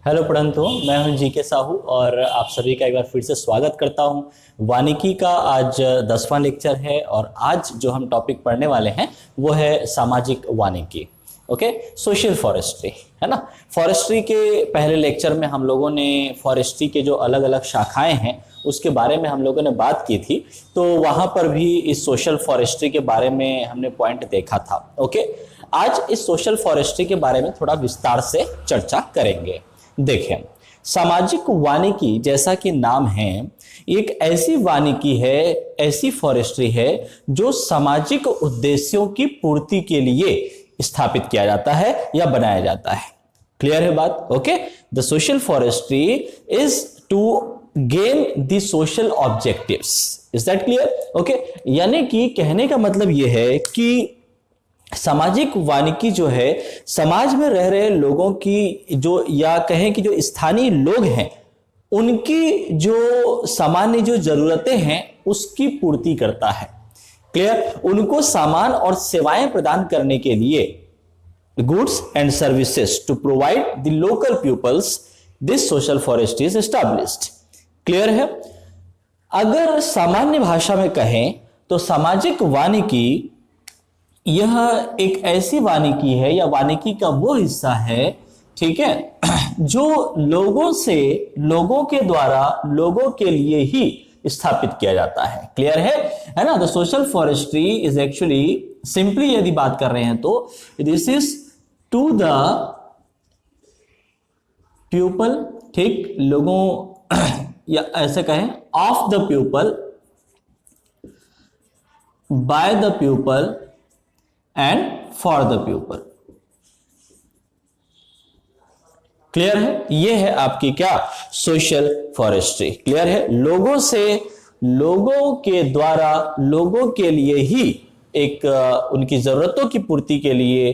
Hello पढ़ंतु, मैं हूं GK Sahu और आप सभी का एक बार फिर से स्वागत करता हूं। वानिकी का आज 10वां लेक्चर है और आज जो हम टॉपिक पढ़ने वाले हैं वो है सामाजिक वानिकी। ओके, सोशल फॉरेस्ट्री है ना। फॉरेस्ट्री के पहले लेक्चर में हम लोगों ने फॉरेस्ट्री के जो अलग अलग शाखाएं हैं उसके बारे में हम लोगों ने बात की थी, तो वहां पर भी इस सोशल फॉरेस्ट्री के बारे में हमने पॉइंट देखा था। ओके, आज इस सोशल फॉरेस्ट्री के बारे में थोड़ा विस्तार से चर्चा करेंगे। देखें, सामाजिक वानिकी जैसा कि नाम है, एक ऐसी वानिकी है, ऐसी फॉरेस्ट्री है जो सामाजिक उद्देश्यों की पूर्ति के लिए स्थापित किया जाता है या बनाया जाता है। क्लियर है बात? Okay, the social forestry is to gain the social objectives. Is that clear? Okay, यानी कि कहने का मतलब यह है कि सामाजिक वानिकी जो है समाज में रह रहे लोगों की जो, या कहें कि जो स्थानीय लोग हैं, उनकी जो सामान्य जो जरूरतें हैं उसकी पूर्ति करता है। क्लियर? उनको सामान और सेवाएं प्रदान करने के लिए goods and services to provide the local peoples, this social forestry is established. Clear है? अगर सामान्य भाषा में कहें तो सामाजिक वानिकी यह एक ऐसी वानिकी है या वानिकी का वो हिस्सा है, ठीक है, जो लोगों से, लोगों के द्वारा, लोगों के लिए ही स्थापित किया जाता है। क्लियर है ना? The social forestry is actually, simply यदि बात कर रहे हैं तो this is to the people, ठीक, लोगों या ऐसे कहें of the people, by the people and for the people. Clear है? यह है आपकी क्या, सोशल फॉरेस्ट्री। क्लियर है? लोगों से, लोगों के द्वारा, लोगों के लिए ही एक उनकी जरूरतों की पूर्ति के लिए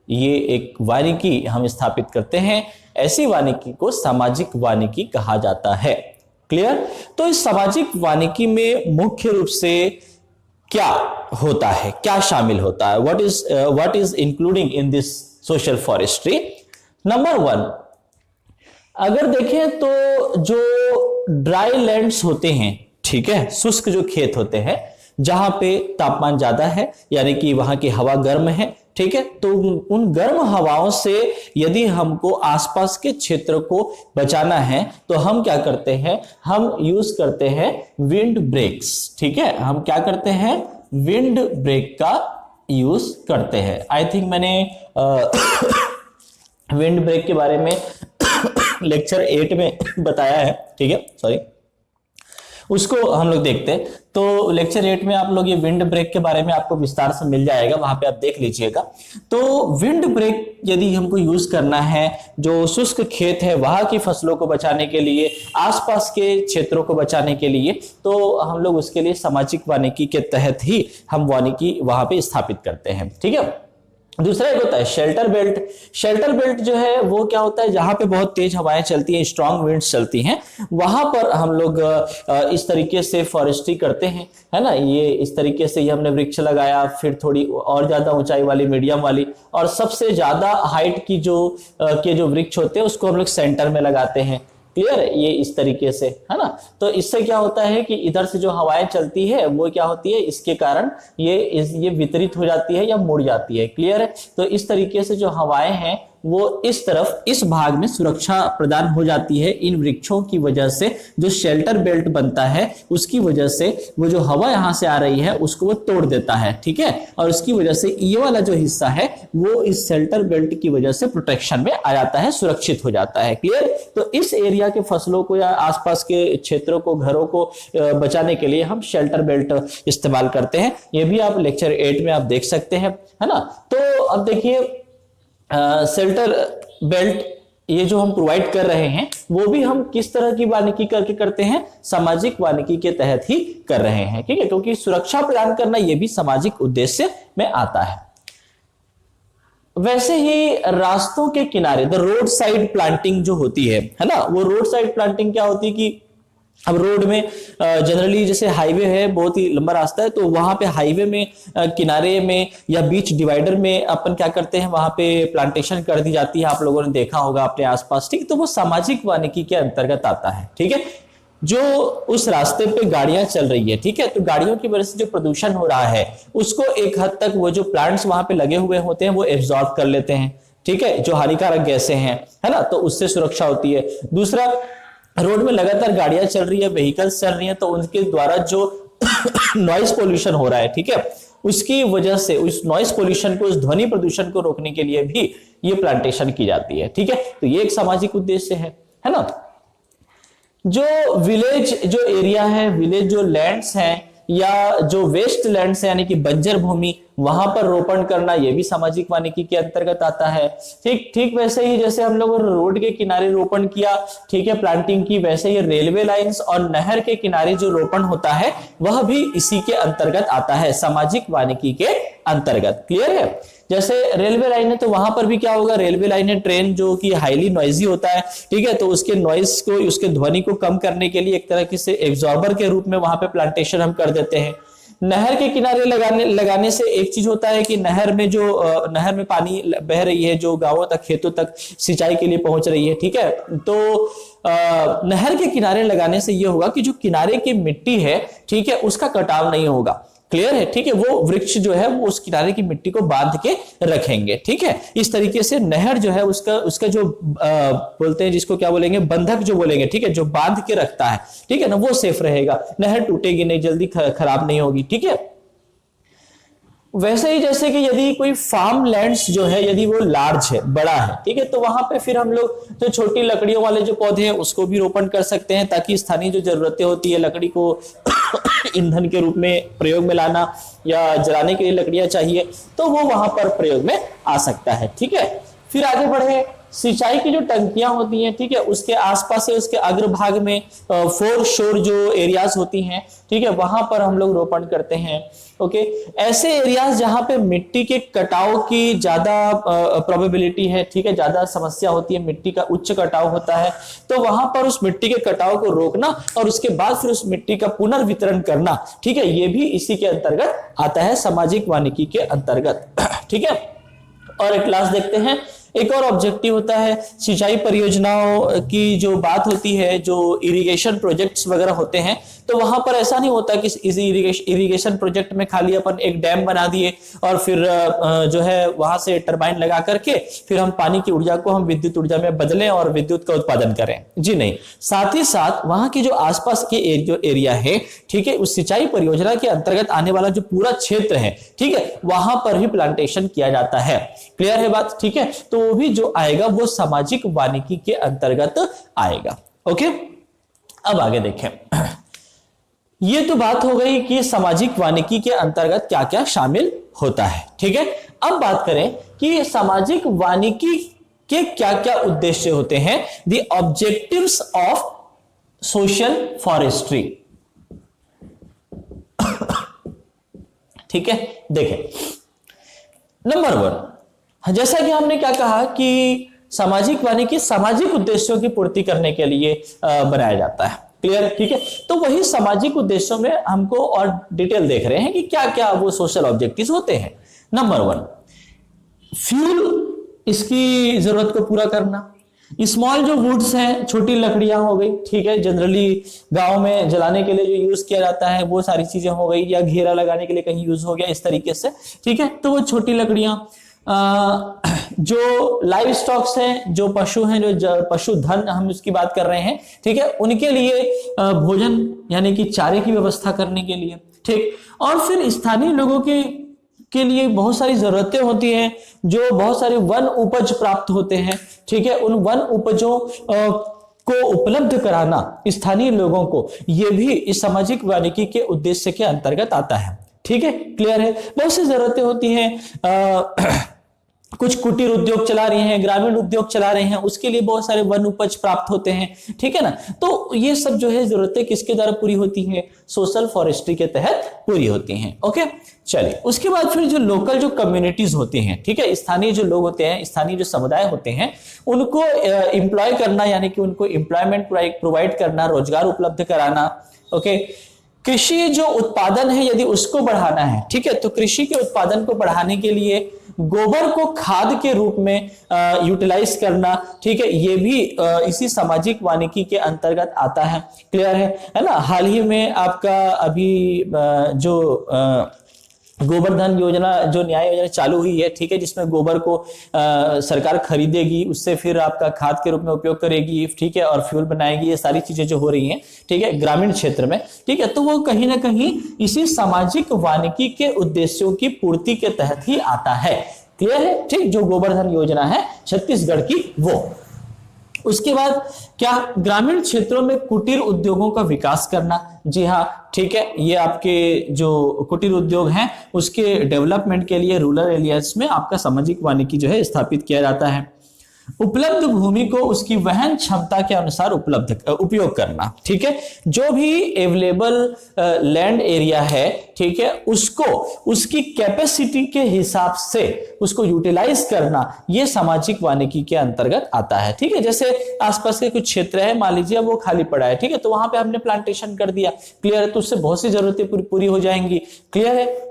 ये एक वानिकी हम स्थापित करते हैं। ऐसी वानिकी को सामाजिक वानिकी कहा जाता है। क्लियर? तो इस सामाजिक वानिकी में मुख्य रूप से क्या होता है, क्या शामिल होता है, what is including in this social forestry? Number 1, अगर देखें तो जो ड्राई लैंड्स होते हैं, ठीक है, शुष्क जो खेत होते हैं जहां पे तापमान ज्यादा है, यानी कि वहां की हवा गर्म है, ठीक है, तो उन गर्म हवाओं से यदि हमको आसपास के क्षेत्र को बचाना है तो हम क्या करते हैं, हम यूज करते हैं विंड ब्रेक्स। ठीक है, हम क्या करते हैं, विंड ब्रेक का यूज करते हैं। आई थिंक मैंने विंड ब्रेक के बारे में लेक्चर 8 में बताया है, ठीक है, सॉरी, उसको हम लोग देखते हैं। तो लेक्चर 8 में आप लोग ये विंड ब्रेक के बारे में आपको विस्तार से मिल जाएगा, वहां पे आप देख लीजिएगा। तो विंड ब्रेक यदि हमको यूज करना है जो शुष्क खेत है वहां की फसलों को बचाने के लिए, आसपास के क्षेत्रों को बचाने के लिए, तो हम लोग उसके लिए सामाजिक वानिकी के तहत ही हम वानिकी वहां पे स्थापित करते हैं। ठीक है, दूसरा एक होता है शेल्टर बेल्ट। शेल्टर बेल्ट जो है वो क्या होता है, जहां पे बहुत तेज हवाएं चलती हैं, स्ट्रांग विंड्स चलती हैं, वहां पर हम लोग इस तरीके से फॉरेस्ट्री करते हैं, है ना। ये इस तरीके से ये हमने वृक्ष लगाया, फिर थोड़ी और ज्यादा ऊंचाई वाली, मीडियम वाली, और सबसे ज्यादा हाइट की जो वृक्ष होते हैं उसको हम लोग सेंटर में लगाते हैं। क्लियर? ये इस तरीके से, है ना। तो इससे क्या होता है कि इधर से जो हवाएं चलती है वो क्या होती है, इसके कारण ये वितरित हो जाती है या मुड़ जाती है। क्लियर है? तो इस तरीके से जो हवाएं हैं वो इस तरफ, इस भाग में सुरक्षा प्रदान हो जाती है इन वृक्षों की वजह से। जो शेल्टर बेल्ट बनता है उसकी वजह से वो जो हवा यहां से आ रही है उसको वो तोड़ देता है, ठीक है, और उसकी वजह से ये वाला जो हिस्सा है वो इस शेल्टर बेल्ट की वजह से प्रोटेक्शन में आ जाता है, सुरक्षित हो जाता है। क्लियर? तो इस एरिया के फसलों को या आसपास के क्षेत्रों को, घरों को बचाने के लिए हम शेल्टर बेल्ट इस्तेमाल करते हैं। ये भी आप लेक्चर 8 में आप देख सकते हैं, है ना। तो अब देखिए, शेल्टर बेल्ट ये जो हम प्रोवाइड कर रहे हैं वो भी हम किस तरह की वानिकी करके करते हैं, सामाजिक वानिकी के तहत ही कर रहे हैं। ठीक है, क्योंकि सुरक्षा प्रदान करना ये भी सामाजिक उद्देश्य में आता है। वैसे ही रास्तों के किनारे द रोड साइड प्लांटिंग जो होती है ना, वो रोड साइड प्लांटिंग क्या होती है कि अब रोड में जनरली जैसे हाईवे है, बहुत ही लंबा रास्ता है, तो वहां पे हाईवे में किनारे में या बीच डिवाइडर में अपन क्या करते हैं, वहां पे प्लांटेशन कर दी जाती है। आप लोगों ने देखा होगा अपने आसपास, ठीक है। तो वो सामाजिक वानिकी के अंतर्गत आता है, ठीक है। जो उस रास्ते पे गाड़ियां चल रही है, ठीक है, तो गाड़ियों की वजह से जो प्रदूषण हो रहा है उसको एक हद तक वो जो प्लांट्स वहां पे लगे हुए होते हैं वो एब्जॉर्ब कर लेते हैं, ठीक है, जो हानिकारक गैसें हैं, है ना, तो उससे सुरक्षा होती है। दूसरा, रोड में लगातार गाड़ियां चल रही है, व्हीकल्स चल रही हैं, तो उनके द्वारा जो नॉइस पोल्यूशन हो रहा है, ठीक है, उसकी वजह से उस नॉइस पोल्यूशन को, उस ध्वनि प्रदूषण को रोकने के लिए भी ये प्लांटेशन की जाती है, ठीक है। तो ये एक सामाजिक उद्देश्य है ना। जो विलेज जो एरिया है, विलेज जो लैंड्स हैं या जो वेस्ट लैंड्स है यानी कि बंजर भूमि, वहां पर रोपण करना ये भी सामाजिक वानिकी के अंतर्गत आता है। ठीक वैसे ही जैसे हम लोग रोड के किनारे रोपण किया, ठीक है, प्लांटिंग की, वैसे ही रेलवे लाइंस और नहर के किनारे जो रोपण होता है वह भी इसी के अंतर्गत आता है, सामाजिक वानिकी के अंतर्गत। क्लियर है। जैसे रेलवे लाइन है तो वहां पर भी क्या होगा, रेलवे लाइन है, ट्रेन जो कि हाईली नॉइजी होता है, ठीक है, तो उसके नॉइस को, उसके ध्वनि को कम करने के लिए एक तरह से एब्जॉर्बर के रूप में वहां पे प्लांटेशन हम कर देते हैं। नहर के किनारे लगाने से एक चीज होता है कि नहर में पानी बह रही है जो गांवों तक, खेतों तक सिंचाई के लिए पहुंच रही है, ठीक है, तो नहर के किनारे लगाने से यह होगा कि जो किनारे की मिट्टी है, ठीक है, उसका कटाव नहीं होगा। क्लियर है, ठीक है, वो वृक्ष जो है वो उस किनारे की मिट्टी को बांध के रखेंगे, ठीक है। इस तरीके से नहर जो है उसका जो बोलते हैं, जिसको क्या बोलेंगे, बंधक जो बोलेंगे, ठीक है, जो बांध के रखता है, ठीक है ना, वो सेफ रहेगा, नहर टूटेगी नहीं, जल्दी खराब नहीं होगी, ठीक है। वैसे ही जैसे कि यदि कोई फार्म लैंड्स जो है यदि वो लार्ज है, बड़ा है, ठीक है, तो वहां पे फिर हम लोग जो छोटी लकड़ियों वाले जो पौधे हैं उसको भी रोपण कर सकते हैं, ताकि स्थानीय जो जरूरतें होती है लकड़ी को ईंधन के रूप में प्रयोग में लाना या जलाने के लिए लकड़ियां चाहिए, तो वो वहां पर प्रयोग में आ सकता है, ठीक है। फिर आगे बढ़े, सिंचाई की जो टंकियां होती हैं, ठीक है, उसके आसपास से उसके अग्रभाग में फोर शोर जो एरियाज होती हैं, ठीक है, वहां पर हम लोग रोपण करते हैं। ओके, ऐसे एरियाज जहां पे मिट्टी के कटाव की ज्यादा प्रोबेबिलिटी है, ठीक है, ज्यादा समस्या होती है, मिट्टी का उच्च कटाव होता है, तो वहां पर उस मिट्टी के कटाव को रोकना और उसके बाद फिर उस मिट्टी का पुनर्वितरण करना, ठीक है, ये भी इसी के अंतर्गत आता है, सामाजिक वानिकी के अंतर्गत, ठीक है। और एक क्लास देखते हैं, एक और ऑब्जेक्टिव होता है सिंचाई परियोजनाओं की जो बात होती है, जो इरिगेशन प्रोजेक्ट्स वगैरह होते हैं, तो वहां पर ऐसा नहीं होता कि इस इरिगेशन प्रोजेक्ट में खाली अपन एक डैम बना दिए और फिर जो है वहां से टरबाइन लगा करके फिर हम पानी की ऊर्जा को हम विद्युत ऊर्जा में बदलें और विद्युत का उत्पादन करें, जी नहीं। साथ ही साथ वहां की जो आसपास के जो एरिया है, ठीक है, उस सिंचाई परियोजना के अंतर्गत आने वाला जो पूरा क्षेत्र है, ठीक है, वहां पर भी प्लांटेशन किया जाता है। क्लियर है बात, ठीक है, तो वो भी जो आएगा वो सामाजिक वानिकी के अंतर्गत आएगा। ओके, अब आगे देखें, ये तो बात हो गई कि सामाजिक वानिकी के अंतर्गत क्या क्या शामिल होता है, ठीक है। अब बात करें कि सामाजिक वानिकी के क्या क्या उद्देश्य होते हैं, the objectives of social forestry, ठीक है। देखें, नंबर 1, जैसा कि हमने क्या कहा कि सामाजिक वानिकी सामाजिक उद्देश्यों की पूर्ति करने के लिए बनाया जाता है। क्लियर, ठीक है। तो वही सामाजिक उद्देश्यों में हमको और डिटेल देख रहे हैं कि क्या क्या वो सोशल ऑब्जेक्टिव्स होते हैं। नंबर 1, फ्यूल, इसकी जरूरत को पूरा करना। स्मॉल जो वुड्स हैं, छोटी लकड़ियां हो गई, ठीक है, जनरली गांव में जलाने के लिए जो यूज किया जाता है वो सारी चीजें हो गई, या घेरा लगाने के लिए कहीं यूज हो गया, इस तरीके से, ठीक है। तो वो छोटी लकड़ियां, जो लाइव स्टॉक्स हैं, जो पशु हैं, जो पशुधन हम उसकी बात कर रहे हैं, ठीक है, उनके लिए भोजन यानी कि चारे की व्यवस्था करने के लिए, ठीक। और फिर स्थानीय लोगों के लिए बहुत सारी जरूरतें होती हैं, जो बहुत सारे वन उपज प्राप्त होते हैं, ठीक है, उन वन उपजों को उपलब्ध कराना स्थानीय लोगों को, यह भी इस सामाजिक वानिकी के उद्देश्य के अंतर्गत आता है, ठीक है। क्लियर है, बहुत सी जरूरतें होती हैं, कुछ कुटीर उद्योग चला रहे हैं, ग्रामीण उद्योग चला रहे हैं, उसके लिए बहुत सारे वन उपज प्राप्त होते हैं, ठीक है ना। तो ये सब जो है जरूरतें किसके द्वारा पूरी होती हैं, सोशल फॉरेस्ट्री के तहत पूरी होती हैं। ओके, चलिए उसके बाद फिर जो लोकल जो कम्युनिटीज होती हैं, ठीक है, स्थानीय जो लोग होते हैं, स्थानीय जो समुदाय होते हैं, उनको एम्प्लॉय करना, यानी कि उनको एम्प्लॉयमेंट प्रोवाइड करना, रोजगार उपलब्ध कराना। ओके, कृषि जो उत्पादन है यदि उसको बढ़ाना है, ठीक है, तो कृषि के उत्पादन को बढ़ाने के लिए गोबर को खाद के रूप में यूटिलाइज करना, ठीक है, ये भी इसी सामाजिक वानिकी के अंतर्गत आता है। क्लियर है ना। हाल ही में आपका अभी जो गोवर्धन योजना, जो न्याय योजना चालू हुई है, ठीक है, जिसमें गोबर को सरकार खरीदेगी, उससे फिर आपका खाद के रूप में उपयोग करेगी, ठीक है, और फ्यूल बनाएगी, ये सारी चीजें जो हो रही हैं, ठीक है, ग्रामीण क्षेत्र में, ठीक है, तो वो कहीं ना कहीं इसी सामाजिक वानिकी के उद्देश्यों की पूर्ति के तहत ही आता है। क्लियर है, ठीक, जो गोवर्धन योजना है छत्तीसगढ़ की वो। उसके बाद क्या, ग्रामीण क्षेत्रों में कुटीर उद्योगों का विकास करना। जी हाँ, ठीक है, ये आपके जो कुटीर उद्योग हैं उसके डेवलपमेंट के लिए रूरल एरियाज में आपका सामाजिक वानिकी जो है स्थापित किया जाता है। उपलब्ध भूमि को उसकी वहन क्षमता के अनुसार उपयोग करना, ठीक है, जो भी अवेलेबल लैंड एरिया है, ठीक है, उसको उसकी कैपेसिटी के हिसाब से उसको यूटिलाइज करना, ये सामाजिक वानिकी के अंतर्गत आता है। ठीक है, जैसे आसपास के कुछ क्षेत्र है, मान लीजिए वो खाली पड़ा है, ठीक है, तो वहां पे हमने प्लांटेशन कर दिया। क्लियर है, तो उससे बहुत सी जरूरतें पूरी हो जाएंगी। क्लियर है।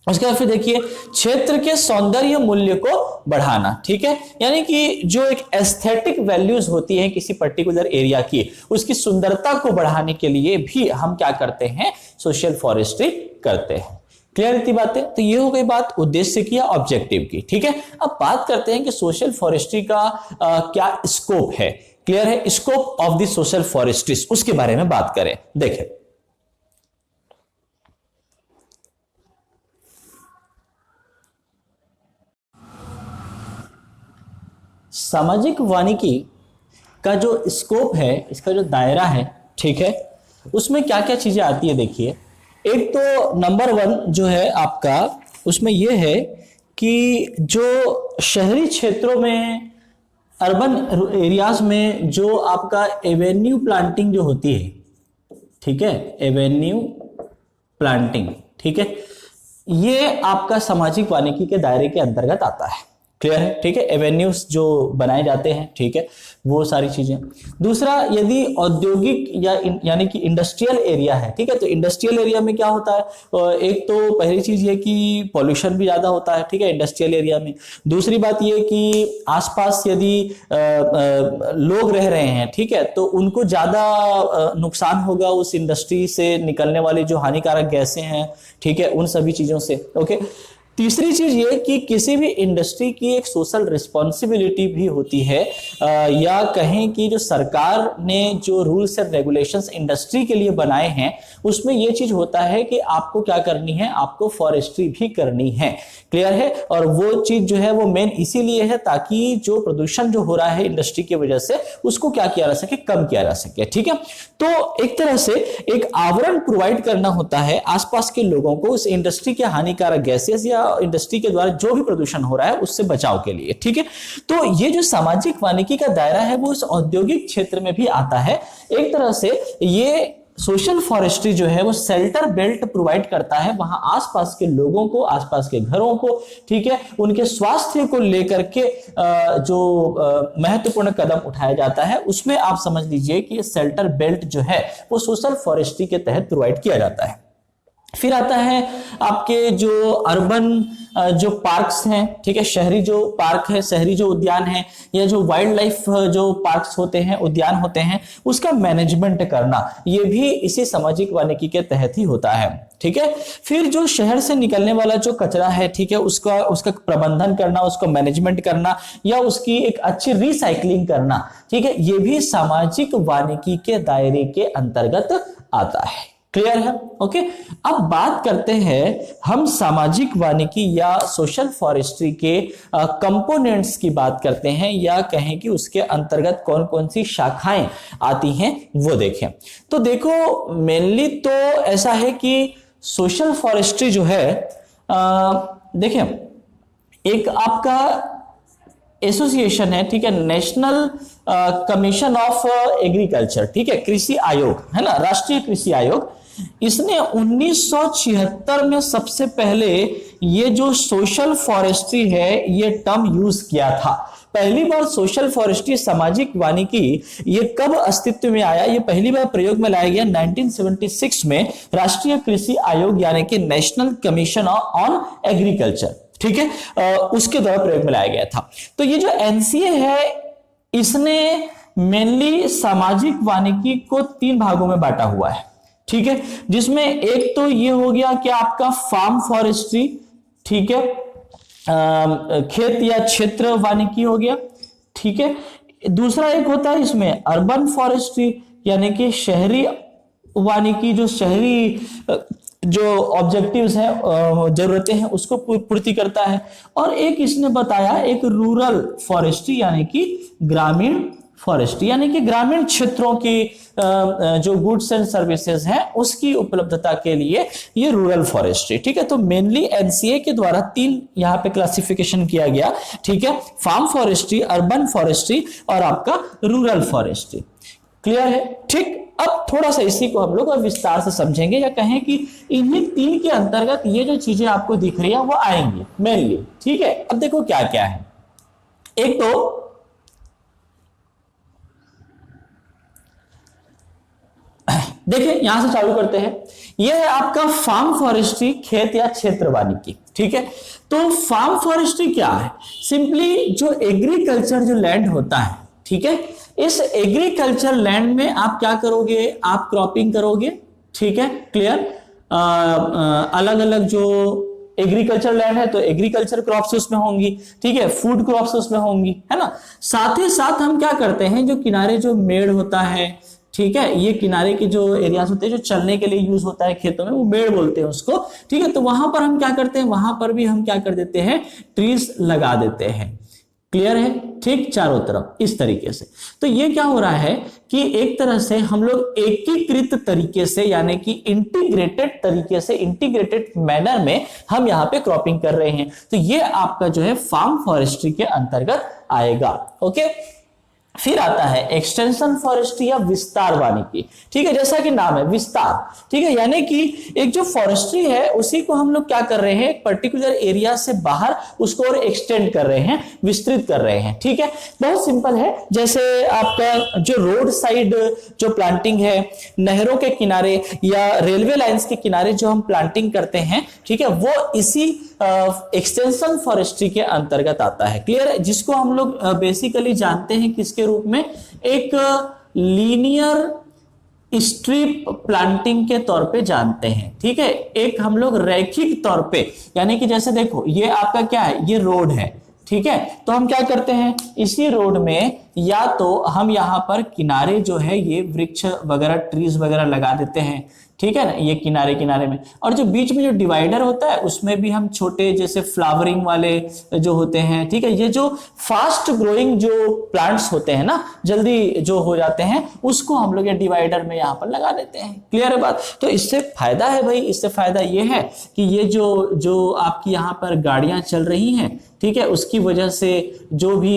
उसके बाद फिर देखिए, क्षेत्र के सौंदर्य मूल्य को बढ़ाना, ठीक है, यानी कि जो एक एस्थेटिक वैल्यूज होती है किसी पर्टिकुलर एरिया की, उसकी सुंदरता को बढ़ाने के लिए भी हम क्या करते हैं, सोशल फॉरेस्ट्री करते हैं। क्लियर इतनी बातें। तो ये हो गई बात उद्देश्य की या ऑब्जेक्टिव की। ठीक है, अब बात करते हैं कि सोशल फॉरेस्ट्री का क्या स्कोप है। क्लियर है, scope of the social forestry, उसके बारे में बात करें। देखें, सामाजिक वानिकी का जो स्कोप है, इसका जो दायरा है, ठीक है, उसमें क्या क्या चीजें आती है। देखिए, एक तो नंबर 1 जो है आपका, उसमें यह है कि जो शहरी क्षेत्रों में, अर्बन एरियाज में जो आपका एवेन्यू प्लांटिंग जो होती है, ठीक है, एवेन्यू प्लांटिंग, ठीक है, ये आपका सामाजिक वानिकी के दायरे के अंतर्गत आता है। क्लियर है, ठीक है, एवेन्यूज जो बनाए जाते हैं, ठीक है, वो सारी चीजें। दूसरा, यदि औद्योगिक या यानी कि इंडस्ट्रियल एरिया है, ठीक है, तो इंडस्ट्रियल एरिया में क्या होता है, एक तो पहली चीज ये कि पॉल्यूशन भी ज्यादा होता है, ठीक है, इंडस्ट्रियल एरिया में। दूसरी बात ये कि आसपास यदि लोग रह रहे हैं, ठीक है, तो उनको ज्यादा नुकसान होगा उस इंडस्ट्री से निकलने वाली जो हानिकारक गैसें हैं, ठीक है, उन सभी चीजों से। ओके, तीसरी चीज ये कि किसी भी इंडस्ट्री की एक सोशल रिस्पॉन्सिबिलिटी भी होती है, या कहें कि जो सरकार ने जो रूल्स एंड रेगुलेशंस इंडस्ट्री के लिए बनाए हैं, उसमें ये चीज होता है कि आपको क्या करनी है, आपको फॉरेस्ट्री भी करनी है। क्लियर है, और वो चीज जो है वो मेन इसीलिए है ताकि जो प्रदूषण जो हो रहा है इंडस्ट्री की वजह से, उसको क्या किया जा सके, कम किया जा सके। ठीक है, तो एक तरह से एक आवरण प्रोवाइड करना होता है आसपास के लोगों को उस इंडस्ट्री के हानिकारक गैसेस या इंडस्ट्री के द्वारा जो भी प्रदूषण हो रहा है उससे बचाव के लिए। ठीक है, तो ये जो सामाजिक वानिकी का दायरा है वो उस औद्योगिक क्षेत्र में भी आता है। एक तरह से ये सोशल फॉरेस्ट्री जो है वो शेल्टर बेल्ट प्रोवाइड करता है वहां आसपास के लोगों को, आसपास के घरों को, ठीक है, उनके स्वास्थ्य को लेकर के जो महत्वपूर्ण कदम उठाया जाता है, उसमें आप समझ लीजिए कि शेल्टर बेल्ट जो है वो सोशल फॉरेस्ट्री के तहत प्रोवाइड किया जाता है। फिर आता है आपके जो अर्बन जो पार्क्स हैं, ठीक है, शहरी जो पार्क है, शहरी जो उद्यान है, या जो वाइल्ड लाइफ जो पार्क्स होते हैं, उद्यान होते हैं, उसका मैनेजमेंट करना, ये भी इसी सामाजिक वानिकी के तहत ही होता है। ठीक है, फिर जो शहर से निकलने वाला जो कचरा है, ठीक है, उसका प्रबंधन करना, उसको मैनेजमेंट करना, या उसकी एक अच्छी रिसाइकलिंग करना, ठीक है, ये भी सामाजिक वानिकी के दायरे के अंतर्गत आता है। क्लियर है, ओके। अब बात करते हैं हम सामाजिक वानिकी या सोशल फॉरेस्ट्री के कंपोनेंट्स की बात करते हैं, या कहें कि उसके अंतर्गत कौन कौन सी शाखाएं आती हैं वो देखें। तो देखो, मेनली तो ऐसा है कि सोशल फॉरेस्ट्री जो है, देखें, एक आपका एसोसिएशन है, ठीक है, नेशनल कमीशन ऑफ एग्रीकल्चर, ठीक है, कृषि आयोग है ना, राष्ट्रीय कृषि आयोग, इसने 1976 में सबसे पहले ये जो सोशल फॉरेस्ट्री है ये टर्म यूज किया था। पहली बार सोशल फॉरेस्ट्री, सामाजिक वानिकी, ये कब अस्तित्व में आया? ये पहली बार प्रयोग में लाया गया 1976 में राष्ट्रीय कृषि आयोग यानी कि नेशनल कमीशन ऑन एग्रीकल्चर, ठीक है, उसके द्वारा प्रयोग में लाया गया था। तो ये जो एनसीए है इसने मेनली सामाजिक वानिकी को 3 भागों में बांटा हुआ है, ठीक है, जिसमें एक तो ये हो गया कि आपका फार्म फॉरेस्ट्री, ठीक है, खेत या क्षेत्र वानिकी हो गया, ठीक है। दूसरा एक होता है इसमें अर्बन फॉरेस्ट्री यानी कि शहरी वानिकी, जो शहरी जो ऑब्जेक्टिव्स हैं, जरूरतें हैं, उसको पूर्ति करता है। और एक इसने बताया एक रूरल फॉरेस्ट्री यानी कि ग्रामीण फॉरेस्ट्री, यानी कि ग्रामीण क्षेत्रों की जो गुड्स एंड सर्विसेज हैं उसकी उपलब्धता के लिए ये रूरल फॉरेस्ट्री, ठीक है। तो मेनली एनसीए के द्वारा 3 यहाँ पे क्लासिफिकेशन किया गया, ठीक है, फार्म फॉरेस्ट्री, अर्बन फॉरेस्ट्री और आपका रूरल फॉरेस्ट्री। क्लियर है? ठीक। अब थोड़ा सा इसी को हम लोग और विस्तार से समझेंगे, या कहें कि इन्हीं 3 के अंतर्गत ये जो चीजें आपको दिख रही है वो आएंगी मेनली, ठीक है। अब देखो क्या क्या है। एक तो देखिए यहां से चालू करते हैं, यह है आपका फार्म फॉरेस्ट्री, खेत या क्षेत्र वानिकी, ठीक है। तो फार्म फॉरेस्ट्री क्या है? सिंपली जो एग्रीकल्चर जो लैंड होता है, ठीक है, इस एग्रीकल्चर लैंड में आप क्या करोगे? आप क्रॉपिंग करोगे, ठीक है, क्लियर। अलग अलग जो एग्रीकल्चर लैंड है तो एग्रीकल्चर क्रॉप्स उसमें होंगी, ठीक है, फूड क्रॉप्स उसमें होंगी, है ना। साथ ही साथ हम क्या करते हैं, जो किनारे जो मेड़ होता है, ठीक है, ये किनारे के जो एरियाज होते हैं जो चलने के लिए यूज होता है खेतों में, वो मेड़ बोलते हैं उसको, ठीक है। तो वहां पर हम क्या करते हैं, वहां पर भी हम क्या कर देते हैं, ट्रीज लगा देते हैं। क्लियर है? ठीक, चारों तरफ इस तरीके से। तो ये क्या हो रहा है कि एक तरह से हम लोग एकीकृत तरीके से यानी कि इंटीग्रेटेड तरीके से, इंटीग्रेटेड मैनर में हम यहाँ पे क्रॉपिंग कर रहे हैं। तो ये आपका जो है फार्म फॉरेस्ट्री के अंतर्गत आएगा। ओके, फिर आता है एक्सटेंशन फॉरेस्ट्री या विस्तार वानिकी, ठीक है, जैसा कि नाम है विस्तार, ठीक है, यानी कि एक जो फॉरेस्ट्री है उसी को हम लोग क्या कर रहे हैं, एक पर्टिकुलर एरिया से बाहर उसको और एक्सटेंड कर रहे हैं, विस्तृत कर रहे हैं, ठीक है। बहुत सिंपल है, जैसे आपका जो रोड साइड जो प्लांटिंग है, नहरों के किनारे या रेलवे लाइंस के किनारे जो हम प्लांटिंग करते हैं, ठीक है, वो इसी एक्सटेंशन फॉरेस्ट्री के अंतर्गत आता है। क्लियर है? जिसको हम लोग बेसिकली जानते हैं किसके रूप में, एक लीनियर स्ट्रिप प्लांटिंग के तौर पे जानते हैं, ठीक है, एक हम लोग रैखिक तौर पे, यानी कि जैसे देखो ये आपका क्या है, ये रोड है, ठीक है, तो हम क्या करते हैं, इसी रोड में या तो हम यहां पर किनारे जो है ये वृक्ष वगैरह, ट्रीज वगैरह लगा देते हैं, ठीक है ना, ये किनारे किनारे में, और जो बीच में जो डिवाइडर होता है उसमें भी हम छोटे जैसे फ्लावरिंग वाले जो होते हैं, ठीक है, ये जो फास्ट ग्रोइंग जो प्लांट्स होते हैं ना, जल्दी जो हो जाते हैं, उसको हम लोग ये डिवाइडर में यहाँ पर लगा देते हैं। क्लियर है बात? तो इससे फायदा है भाई, इससे फायदा ये है कि ये जो आपकी यहाँ पर गाड़ियां चल रही हैं, ठीक है, उसकी वजह से जो भी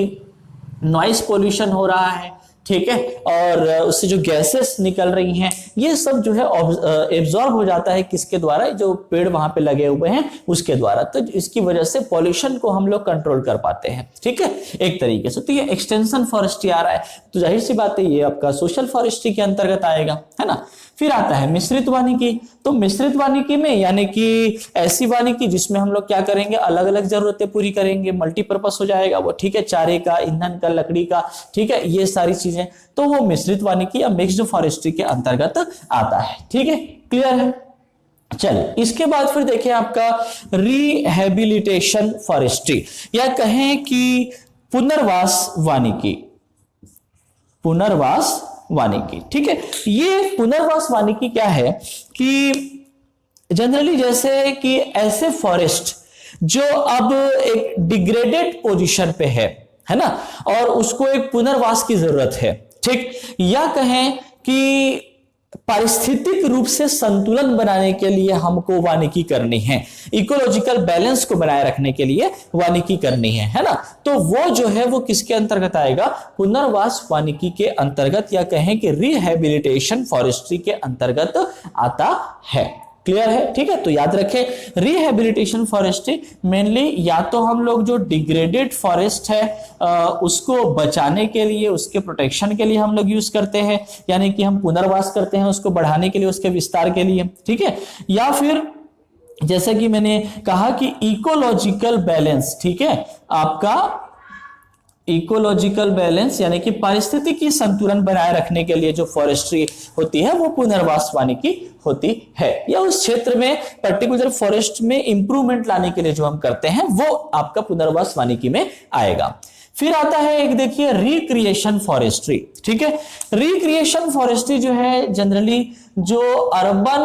नॉइस पोल्यूशन हो रहा है, ठीक है, और उससे जो गैसेस निकल रही हैं, ये सब जो है एब्जॉर्ब हो जाता है किसके द्वारा, जो पेड़ वहां पे लगे हुए हैं उसके द्वारा। तो इसकी वजह से पॉल्यूशन को हम लोग कंट्रोल कर पाते हैं, ठीक है, एक तरीके से। तो ये एक्सटेंशन फॉरेस्ट्री आ रहा है, तो जाहिर सी बात है ये आपका सोशल फॉरेस्ट्री के अंतर्गत आएगा, है ना। फिर आता है मिश्रित वानिकी। तो मिश्रित वानिकी में यानी कि ऐसी वानिकी जिसमें हम लोग क्या करेंगे, अलग अलग जरूरतें पूरी करेंगे, मल्टीपर्पस हो जाएगा वो, ठीक है, चारे का, ईंधन का, लकड़ी का, ठीक है, ये सारी चीजें, तो वो मिश्रित वानिकी या मिक्स्ड फॉरेस्ट्री के अंतर्गत आता है, ठीक है, क्लियर है। चलिए, इसके बाद फिर देखिए आपका रिहेबिलिटेशन फॉरेस्ट्री या कहें कि पुनर्वास वानिकी, पुनर्वास वानिकी, ठीक है। ये पुनर्वास वानिकी क्या है कि जनरली जैसे कि ऐसे फॉरेस्ट जो अब एक डिग्रेडेड पोजीशन पे है ना, और उसको एक पुनर्वास की जरूरत है, ठीक, या कहें कि पारिस्थितिक रूप से संतुलन बनाने के लिए हमको वानिकी करनी है, इकोलॉजिकल बैलेंस को बनाए रखने के लिए वानिकी करनी है ना। तो वो जो है वो किसके अंतर्गत आएगा, पुनर्वास वानिकी के अंतर्गत, या कहें कि रिहैबिलिटेशन फॉरेस्ट्री के अंतर्गत आता है। क्लियर है, ठीक है। तो याद रखें, रिहैबिलिटेशन फॉरेस्ट्री मेनली या तो हम लोग जो डिग्रेडेड फॉरेस्ट है उसको बचाने के लिए, उसके प्रोटेक्शन के लिए हम लोग यूज करते हैं, यानी कि हम पुनर्वास करते हैं उसको बढ़ाने के लिए, उसके विस्तार के लिए, ठीक है। या फिर जैसे कि मैंने कहा कि इकोलॉजिकल बैलेंस, ठीक है, आपका इकोलॉजिकल बैलेंस यानी कि पारिस्थितिकी संतुलन बनाए रखने के लिए जो फॉरेस्ट्री होती है वो पुनर्वास वानिकी होती है, या उस क्षेत्र में पर्टिकुलर फॉरेस्ट में इंप्रूवमेंट लाने के लिए जो हम करते हैं वो आपका पुनर्वास वानिकी में आएगा। फिर आता है एक, देखिए, रिक्रिएशन फॉरेस्ट्री, ठीक है। रिक्रिएशन फॉरेस्ट्री जो है जनरली जो अर्बन